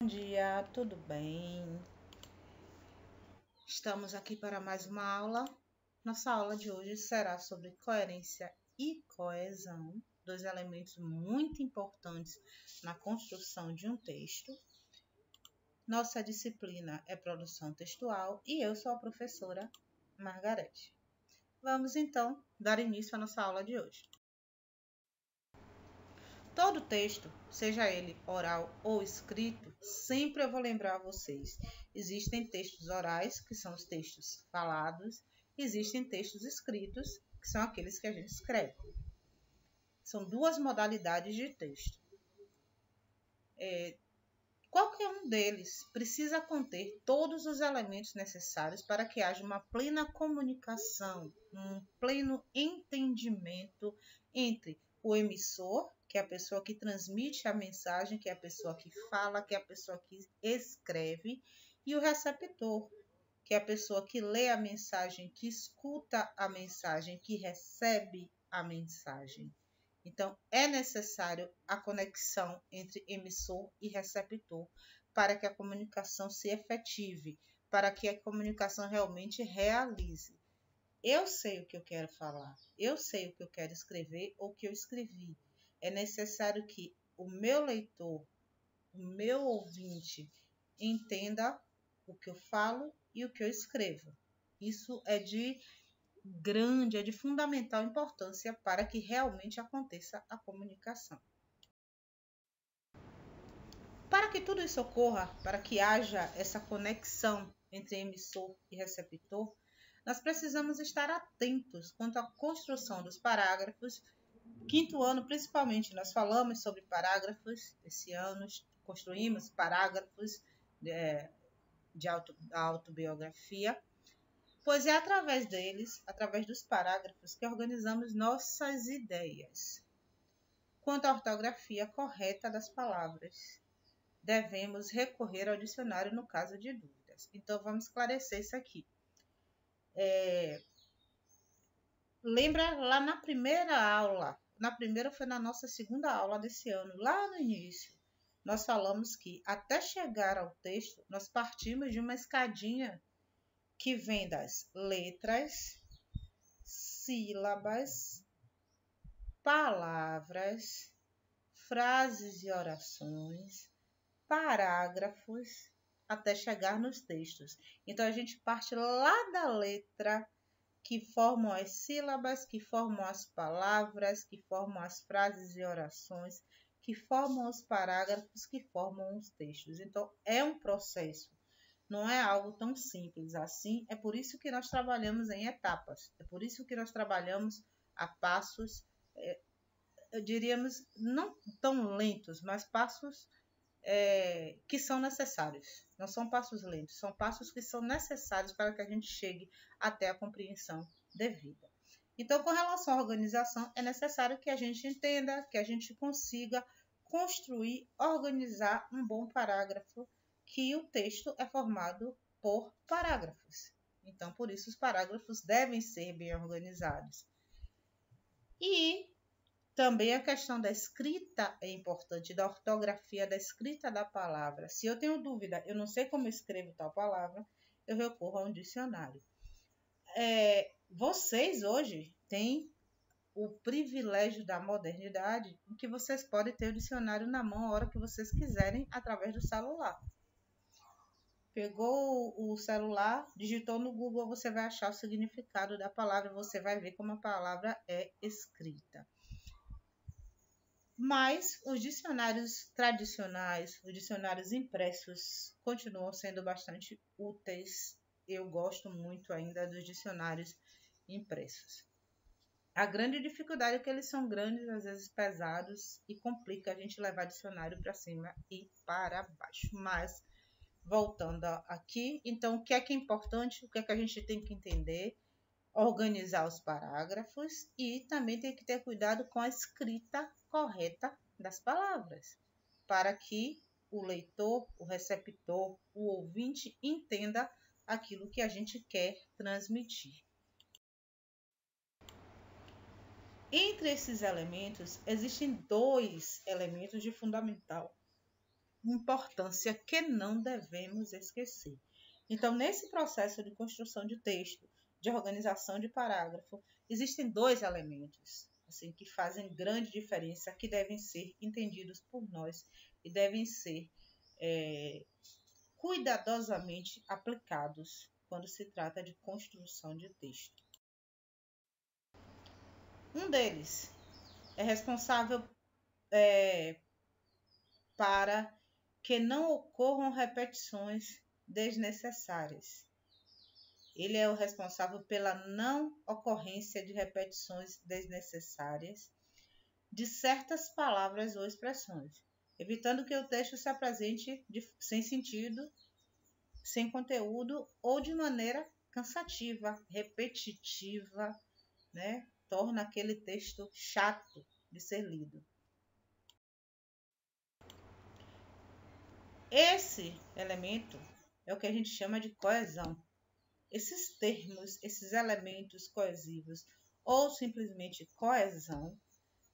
dia, tudo bem? Estamos aqui para mais uma aula. Nossa aula de hoje será sobre coerência e coesão, dois elementos muito importantes na construção de um texto. Nossa disciplina é produção textual e eu sou a professora Margarete. Vamos então dar início à nossa aula de hoje. Todo texto, seja ele oral ou escrito, sempre eu vou lembrar a vocês. Existem textos orais, que são os textos falados, existem textos escritos, que são aqueles que a gente escreve. São duas modalidades de texto. Qualquer um deles precisa conter todos os elementos necessários para que haja uma plena comunicação, um pleno entendimento entre o emissor, que é a pessoa que transmite a mensagem, que é a pessoa que fala, que é a pessoa que escreve, e o receptor, que é a pessoa que lê a mensagem, que escuta a mensagem, que recebe a mensagem. Então, é necessário a conexão entre emissor e receptor para que a comunicação se efetive, para que a comunicação realmente realize. Eu sei o que eu quero falar, eu sei o que eu quero escrever ou o que eu escrevi. É necessário que o meu leitor, o meu ouvinte, entenda o que eu falo e o que eu escrevo. Isso é de fundamental importância para que realmente aconteça a comunicação. Para que tudo isso ocorra, para que haja essa conexão entre emissor e receptor, nós precisamos estar atentos quanto à construção dos parágrafos. Quinto ano, principalmente, nós falamos sobre parágrafos. Esse ano construímos parágrafos da autobiografia, pois é através deles, através dos parágrafos, que organizamos nossas ideias. Quanto à ortografia correta das palavras, devemos recorrer ao dicionário no caso de dúvidas. Então, vamos esclarecer isso aqui. Lembra lá na primeira aula, foi na nossa segunda aula desse ano, lá no início, nós falamos que até chegar ao texto, nós partimos de uma escadinha que vem das letras, sílabas, palavras, frases e orações, parágrafos, até chegar nos textos. Então, a gente parte lá da letra, que formam as sílabas, que formam as palavras, que formam as frases e orações, que formam os parágrafos, que formam os textos. Então, é um processo. Não é algo tão simples assim. É por isso que nós trabalhamos em etapas. É por isso que nós trabalhamos a passos, diríamos, não tão lentos, mas passos que são necessários. Não são passos lentos, são passos que são necessários para que a gente chegue até a compreensão devida. Então, com relação à organização, é necessário que a gente entenda, que a gente consiga construir, organizar um bom parágrafo, que o texto é formado por parágrafos. Então, por isso, os parágrafos devem ser bem organizados. E também a questão da escrita é importante, da ortografia, da escrita da palavra. Se eu tenho dúvida, eu não sei como eu escrevo tal palavra, eu recorro a um dicionário. Vocês hoje têm o privilégio da modernidade, em que vocês podem ter o dicionário na mão a hora que vocês quiserem, através do celular. Pegou o celular, digitou no Google, você vai achar o significado da palavra, você vai ver como a palavra é escrita. Mas os dicionários tradicionais, os dicionários impressos, continuam sendo bastante úteis. Eu gosto muito ainda dos dicionários impressos. A grande dificuldade é que eles são grandes, às vezes pesados, e complica a gente levar dicionário para cima e para baixo. Mas, voltando aqui, então, o que é importante, o que é que a gente tem que entender? Organizar os parágrafos e também tem que ter cuidado com a escrita correta das palavras, para que o leitor, o receptor, o ouvinte entenda aquilo que a gente quer transmitir. Entre esses elementos, existem dois elementos de fundamental importância que não devemos esquecer. Então, nesse processo de construção de texto, de organização de parágrafo, existem dois elementos assim que fazem grande diferença, que devem ser entendidos por nós e devem ser cuidadosamente aplicados quando se trata de construção de texto. Um deles é responsável para que não ocorram repetições desnecessárias. Ele é o responsável pela não ocorrência de repetições desnecessárias de certas palavras ou expressões, evitando que o texto se apresente sem sentido, sem conteúdo ou de maneira cansativa, repetitiva, né? Torna aquele texto chato de ser lido. Esse elemento é o que a gente chama de coesão. Esses termos, esses elementos coesivos ou simplesmente coesão,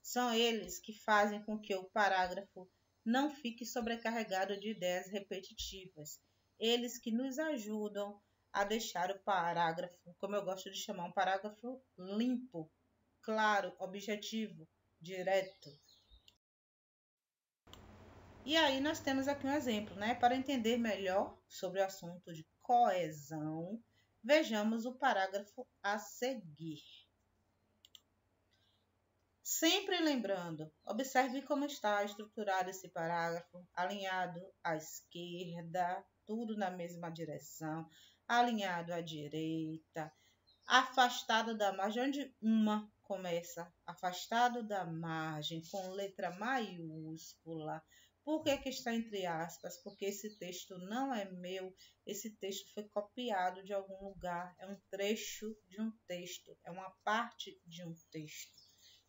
são eles que fazem com que o parágrafo não fique sobrecarregado de ideias repetitivas. Eles que nos ajudam a deixar o parágrafo, como eu gosto de chamar, um parágrafo limpo, claro, objetivo, direto. E aí nós temos aqui um exemplo, né? Para entender melhor sobre o assunto de coesão, vejamos o parágrafo a seguir. Sempre lembrando, observe como está estruturado esse parágrafo, alinhado à esquerda, tudo na mesma direção, alinhado à direita, afastado da margem, onde uma começa, afastado da margem, com letra maiúscula. Por que está entre aspas? Porque esse texto não é meu, esse texto foi copiado de algum lugar, é um trecho de um texto, é uma parte de um texto.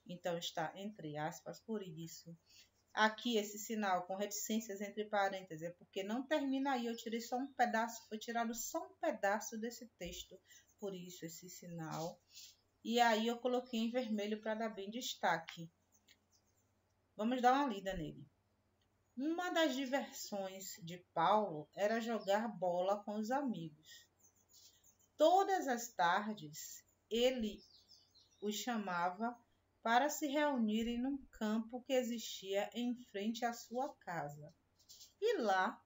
Então está entre aspas, por isso. Aqui esse sinal com reticências entre parênteses é porque não termina aí, eu tirei só um pedaço, foi tirado só um pedaço desse texto, por isso esse sinal. E aí eu coloquei em vermelho para dar bem destaque. Vamos dar uma lida nele. Uma das diversões de Paulo era jogar bola com os amigos. Todas as tardes ele os chamava para se reunirem num campo que existia em frente à sua casa. E lá,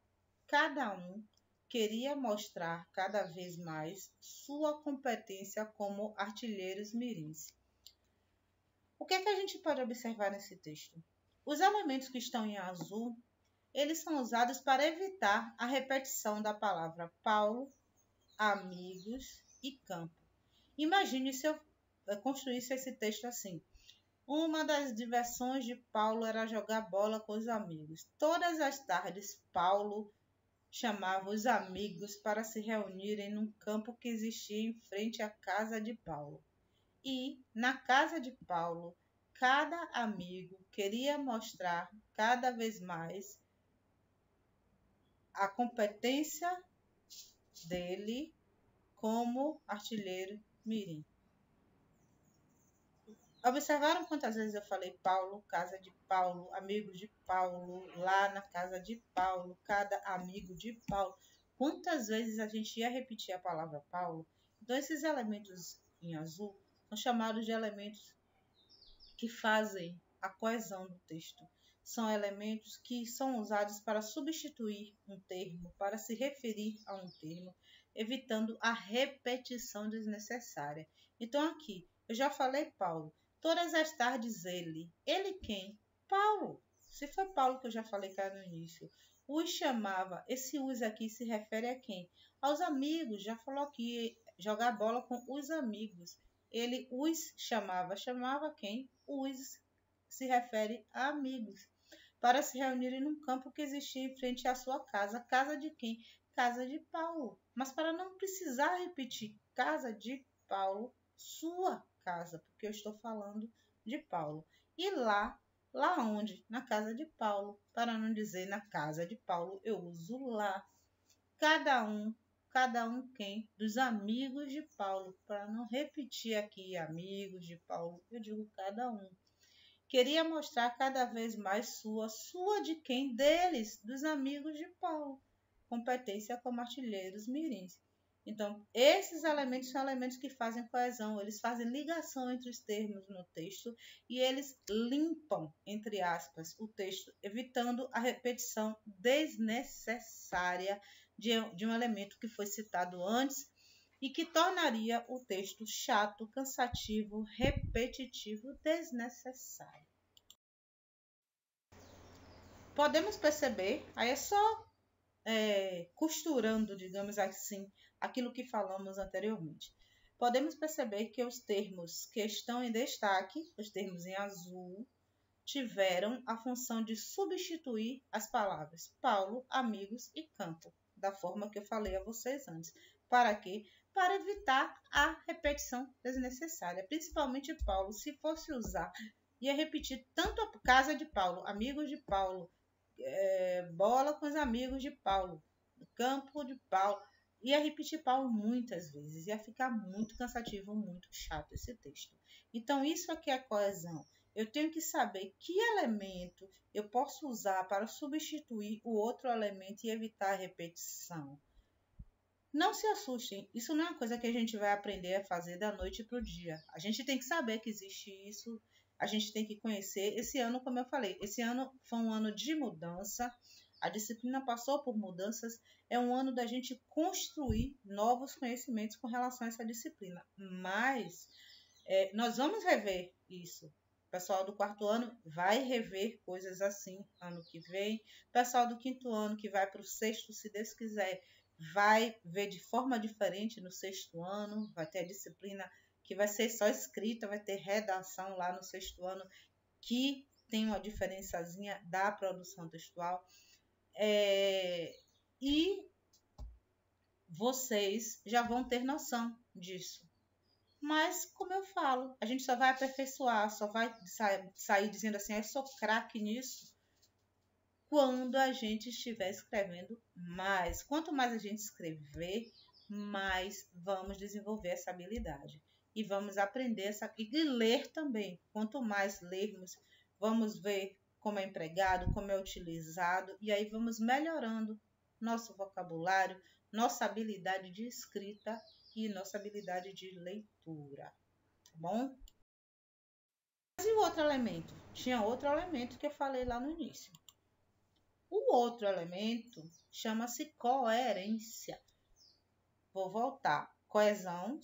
cada um queria mostrar cada vez mais sua competência como artilheiros mirins. O que é que a gente pode observar nesse texto? Os elementos que estão em azul, eles são usados para evitar a repetição da palavra Paulo, amigos e campo. Imagine se eu construísse esse texto assim. Uma das diversões de Paulo era jogar bola com os amigos. Todas as tardes, Paulo chamava os amigos para se reunirem num campo que existia em frente à casa de Paulo. E, na casa de Paulo, cada amigo queria mostrar cada vez mais a competência dele como artilheiro mirim. Observaram quantas vezes eu falei Paulo, casa de Paulo, amigos de Paulo, lá na casa de Paulo, cada amigo de Paulo. Quantas vezes a gente ia repetir a palavra Paulo? Então, esses elementos em azul são chamados de elementos que fazem a coesão do texto. São elementos que são usados para substituir um termo, para se referir a um termo, evitando a repetição desnecessária. Então, aqui, eu já falei Paulo. Todas as tardes ele. Ele quem? Paulo. Se foi Paulo que eu já falei cá no início. Os chamava. Esse os aqui se refere a quem? Aos amigos. Já falou aqui, jogar bola com os amigos. Ele os chamava. Chamava quem? Os se refere a amigos. Para se reunirem num campo que existia em frente à sua casa. Casa de quem? Casa de Paulo. Mas para não precisar repetir casa de Paulo, sua casa, porque eu estou falando de Paulo. E lá onde? Na casa de Paulo. Para não dizer na casa de Paulo, eu uso lá. Cada um quem? Dos amigos de Paulo. Para não repetir aqui amigos de Paulo, eu digo cada um. queria mostrar cada vez mais sua de quem? Deles, dos amigos de Paulo. Competência como artilheiros mirins. Então, esses elementos são elementos que fazem coesão, eles fazem ligação entre os termos no texto e eles limpam, entre aspas, o texto, evitando a repetição desnecessária de um elemento que foi citado antes e que tornaria o texto chato, cansativo, repetitivo, desnecessário. Podemos perceber, aí é só costurando, digamos assim, aquilo que falamos anteriormente. Podemos perceber que os termos que estão em destaque, os termos em azul, tiveram a função de substituir as palavras Paulo, amigos e campo, da forma que eu falei a vocês antes. Para quê? Para evitar a repetição desnecessária, principalmente Paulo. Se fosse usar, ia repetir tanto a casa de Paulo, amigos de Paulo, bola com os amigos de Paulo, campo de Paulo. Ia repetir Paulo muitas vezes, ia ficar muito cansativo, muito chato esse texto. Então, isso aqui é coesão. Eu tenho que saber que elemento eu posso usar para substituir o outro elemento e evitar a repetição. Não se assustem, isso não é uma coisa que a gente vai aprender a fazer da noite para o dia. A gente tem que saber que existe isso, a gente tem que conhecer. Esse ano, como eu falei, esse ano foi um ano de mudança, a disciplina passou por mudanças, é um ano da gente construir novos conhecimentos com relação a essa disciplina. Mas nós vamos rever isso. O pessoal do quarto ano vai rever coisas assim ano que vem. O pessoal do quinto ano que vai para o sexto, se Deus quiser, vai ver de forma diferente no sexto ano. Vai ter a disciplina que vai ser só escrita, vai ter redação lá no sexto ano, que tem uma diferençazinha da produção textual. E vocês já vão ter noção disso. Mas, como eu falo, a gente só vai aperfeiçoar, só vai sair dizendo assim, eu sou craque nisso, quando a gente estiver escrevendo mais. Quanto mais a gente escrever, mais vamos desenvolver essa habilidade. E vamos aprender e ler também. Quanto mais lermos, vamos ver como é empregado, como é utilizado, e aí vamos melhorando nosso vocabulário, nossa habilidade de escrita e nossa habilidade de leitura, tá bom? Mas e o outro elemento? Tinha outro elemento que eu falei lá no início. O outro elemento chama-se coerência. Vou voltar. Coesão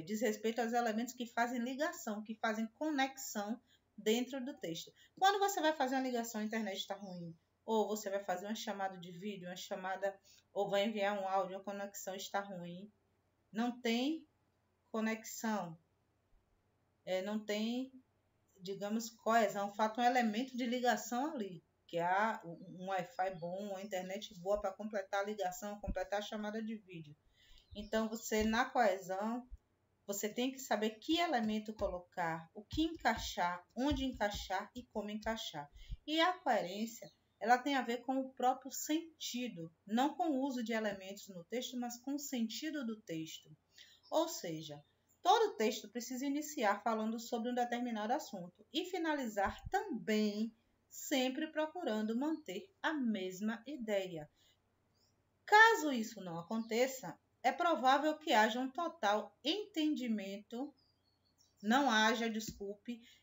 diz respeito aos elementos que fazem ligação, que fazem conexão dentro do texto. Quando você vai fazer uma ligação, a internet está ruim, ou você vai fazer uma chamada de vídeo, ou vai enviar um áudio, a conexão está ruim, não tem conexão, não tem, digamos, coesão, falta um elemento de ligação ali, que há um Wi-Fi bom, uma internet boa para completar a ligação, completar a chamada de vídeo. Então, você na coesão, você tem que saber que elemento colocar, o que encaixar, onde encaixar e como encaixar. E a coerência, ela tem a ver com o próprio sentido, não com o uso de elementos no texto, mas com o sentido do texto. Ou seja, todo texto precisa iniciar falando sobre um determinado assunto e finalizar também sempre procurando manter a mesma ideia. Caso isso não aconteça, é provável que haja um total entendimento,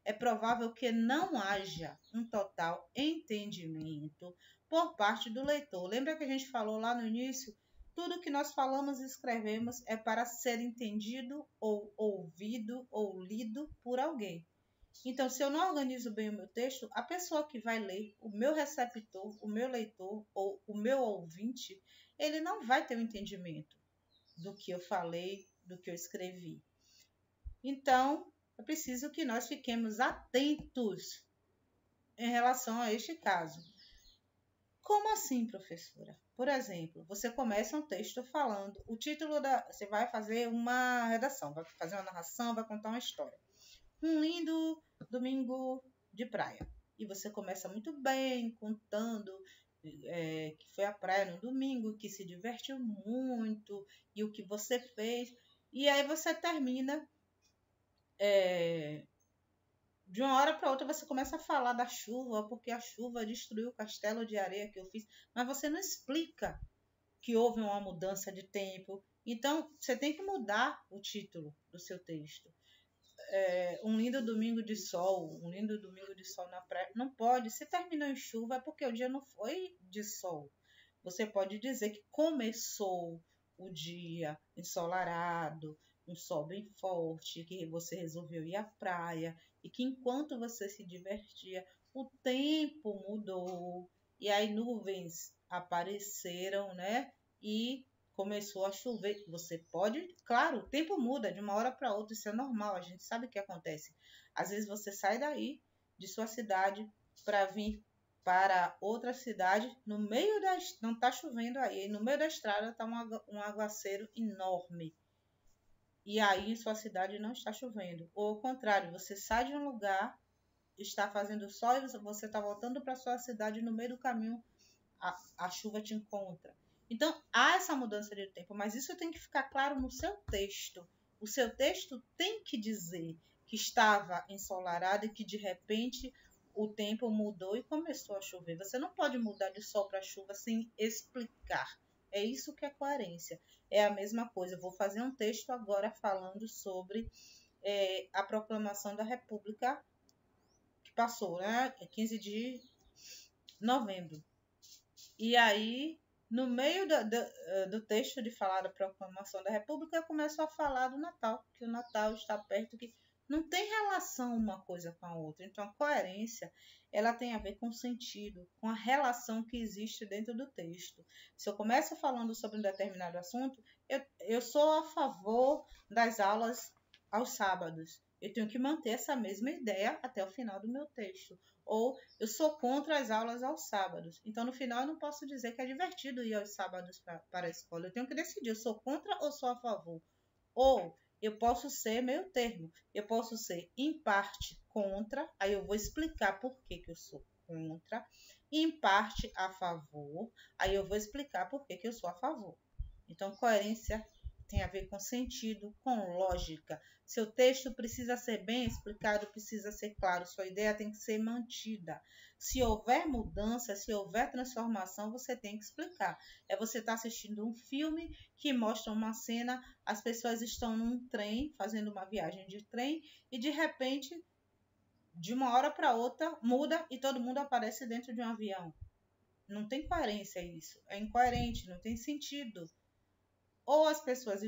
é provável que não haja um total entendimento por parte do leitor. Lembra que a gente falou lá no início? Tudo que nós falamos e escrevemos é para ser entendido ou ouvido ou lido por alguém. Então, se eu não organizo bem o meu texto, a pessoa que vai ler, o meu receptor, o meu leitor ou o meu ouvinte, ele não vai ter o entendimento do que eu falei, do que eu escrevi. Então, é preciso que nós fiquemos atentos em relação a este caso. Como assim, professora? Por exemplo, você começa um texto falando, você vai fazer uma redação, vai fazer uma narração, vai contar uma história. Um lindo domingo de praia. E você começa muito bem, contando que foi à praia no domingo, que se divertiu muito e o que você fez. E aí você termina de uma hora para outra você começa a falar da chuva, porque a chuva destruiu o castelo de areia que eu fiz, mas você não explica que houve uma mudança de tempo. Então, você tem que mudar o título do seu texto. Um lindo domingo de sol, um lindo domingo de sol na praia. Não pode. Se terminou em chuva, é porque o dia não foi de sol. Você pode dizer que começou o dia ensolarado, um sol bem forte, que você resolveu ir à praia e que enquanto você se divertia, o tempo mudou e aí nuvens apareceram, né? E começou a chover. Você pode, claro, o tempo muda de uma hora para outra, isso é normal, a gente sabe o que acontece. Às vezes você sai daí de sua cidade para vir para outra cidade, no meio da não está chovendo aí, no meio da estrada está um aguaceiro enorme. E aí em sua cidade não está chovendo. Ou ao contrário, você sai de um lugar, está fazendo sol e você está voltando para sua cidade, no meio do caminho a chuva te encontra. Então, há essa mudança de tempo, mas isso tem que ficar claro no seu texto. O seu texto tem que dizer que estava ensolarado e que de repente o tempo mudou e começou a chover. Você não pode mudar de sol para chuva sem explicar. É isso que é coerência. É a mesma coisa. Eu vou fazer um texto agora falando sobre a proclamação da República que passou, né? 15 de novembro. E aí, no meio do texto de falar da proclamação da República, eu começo a falar do Natal, que o Natal está perto, que não tem relação uma coisa com a outra. Então, a coerência, ela tem a ver com o sentido, com a relação que existe dentro do texto. Se eu começo falando sobre um determinado assunto, eu sou a favor das aulas aos sábados. Eu tenho que manter essa mesma ideia até o final do meu texto. Ou eu sou contra as aulas aos sábados. Então, no final, eu não posso dizer que é divertido ir aos sábados para a escola. Eu tenho que decidir, eu sou contra ou sou a favor. Ou eu posso ser meio termo. Eu posso ser, em parte, contra. Aí eu vou explicar por que eu sou contra. Em parte, a favor. Aí eu vou explicar por que eu sou a favor. Então, coerência tem a ver com sentido, com lógica. Seu texto precisa ser bem explicado, precisa ser claro, sua ideia tem que ser mantida. Se houver mudança, se houver transformação, você tem que explicar. É você estar assistindo um filme que mostra uma cena, as pessoas estão num trem, fazendo uma viagem de trem, e de repente, de uma hora para outra, muda e todo mundo aparece dentro de um avião. Não tem coerência isso. É incoerente, não tem sentido. Ou as pessoas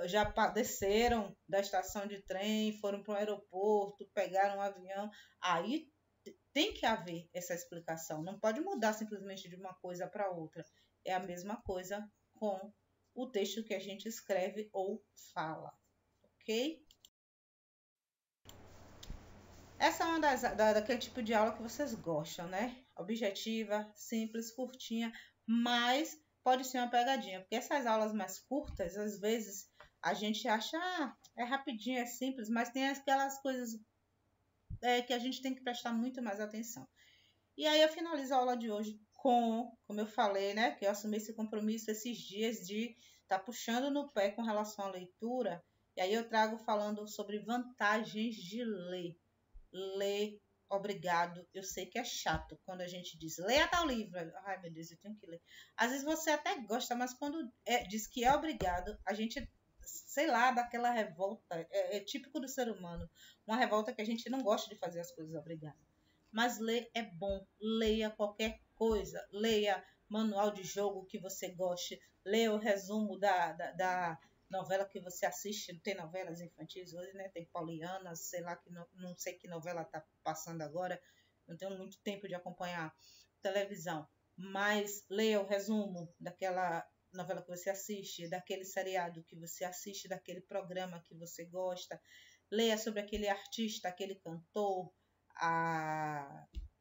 já desceram da estação de trem, foram para o aeroporto, pegaram um avião. Aí tem que haver essa explicação. Não pode mudar simplesmente de uma coisa para outra. É a mesma coisa com o texto que a gente escreve ou fala. Ok? Essa é uma daquele tipo de aula que vocês gostam, né? Objetiva, simples, curtinha, mas pode ser uma pegadinha, porque essas aulas mais curtas, às vezes a gente acha, é rapidinho, é simples, mas tem aquelas coisas que a gente tem que prestar muito mais atenção. E aí eu finalizo a aula de hoje como eu falei, né? Que eu assumi esse compromisso esses dias de estar puxando no pé com relação à leitura. E aí eu trago falando sobre vantagens de ler. Ler, obrigado. Eu sei que é chato quando a gente diz, leia tal livro. Ai, meu Deus, eu tenho que ler. Às vezes você até gosta, mas quando diz que é obrigado, a gente, sei lá, dá aquela revolta. É típico do ser humano. Uma revolta que a gente não gosta de fazer as coisas obrigado. Mas ler é bom. Leia qualquer coisa. Leia manual de jogo que você goste. Leia o resumo da novela que você assiste. Tem novelas infantis hoje, né? Tem Poliana, sei lá, que não sei que novela tá passando agora. Não tenho muito tempo de acompanhar televisão. Mas leia o resumo daquela novela que você assiste, daquele seriado que você assiste, daquele programa que você gosta. Leia sobre aquele artista, aquele cantor,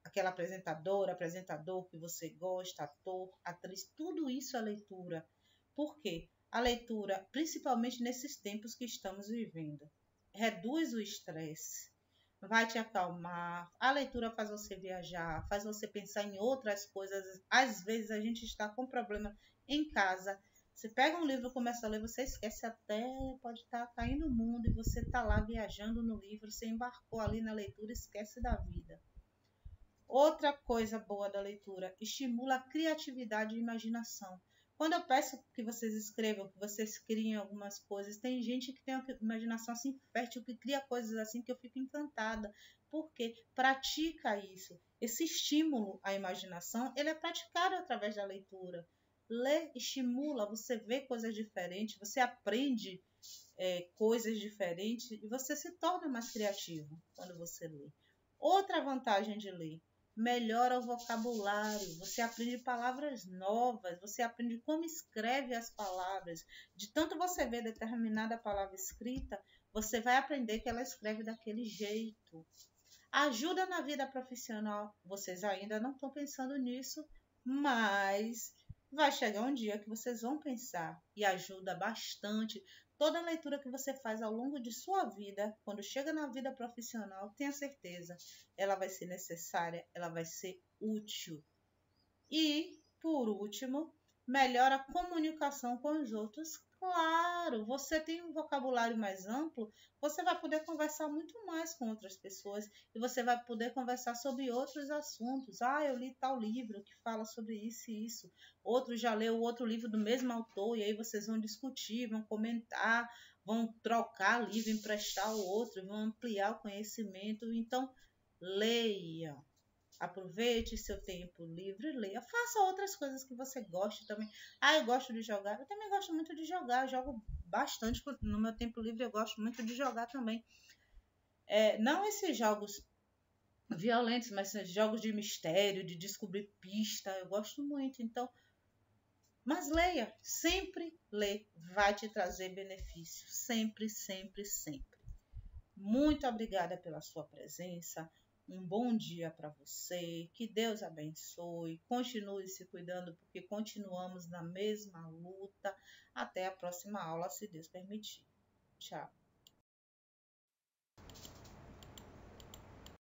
aquela apresentador que você gosta, ator, atriz, tudo isso é leitura. Por quê? A leitura, principalmente nesses tempos que estamos vivendo, reduz o estresse, vai te acalmar. A leitura faz você viajar, faz você pensar em outras coisas. Às vezes a gente está com problema em casa, Você pega um livro e começa a ler, você esquece até, pode estar caindo o mundo e você está lá viajando no livro, você embarcou ali na leitura, esquece da vida. Outra coisa boa da leitura, estimula a criatividade e imaginação. Quando eu peço que vocês escrevam, que vocês criem algumas coisas, tem gente que tem uma imaginação assim fértil, que cria coisas assim que eu fico encantada. Porque pratica isso. Esse estímulo à imaginação, ele é praticado através da leitura. Ler estimula, você vê coisas diferentes, você aprende coisas diferentes e você se torna mais criativo quando você lê. Outra vantagem de ler, melhora o vocabulário, você aprende palavras novas, você aprende como escreve as palavras. De tanto você ver determinada palavra escrita, você vai aprender que ela escreve daquele jeito. Ajuda na vida profissional, vocês ainda não estão pensando nisso, mas vai chegar um dia que vocês vão pensar e ajuda bastante. Toda leitura que você faz ao longo de sua vida, quando chega na vida profissional, tenha certeza, ela vai ser necessária, ela vai ser útil. E, por último, melhora a comunicação com os outros. Claro, você tem um vocabulário mais amplo, você vai poder conversar muito mais com outras pessoas e você vai poder conversar sobre outros assuntos. Ah, eu li tal livro que fala sobre isso e isso. Outro já leu outro livro do mesmo autor e aí vocês vão discutir, vão comentar, vão trocar livro, emprestar o outro, vão ampliar o conhecimento. Então, leia. Aproveite seu tempo livre e leia. Faça outras coisas que você goste também. Ah, eu gosto de jogar. Eu também gosto muito de jogar. Eu jogo bastante no meu tempo livre. Eu gosto muito de jogar também. Não esses jogos violentos, mas jogos de mistério, de descobrir pista. Eu gosto muito. Então, mas leia. Sempre lê. Vai te trazer benefícios. Sempre, sempre, sempre. Muito obrigada pela sua presença. Um bom dia para você. Que Deus abençoe. Continue se cuidando, porque continuamos na mesma luta. Até a próxima aula, se Deus permitir. Tchau.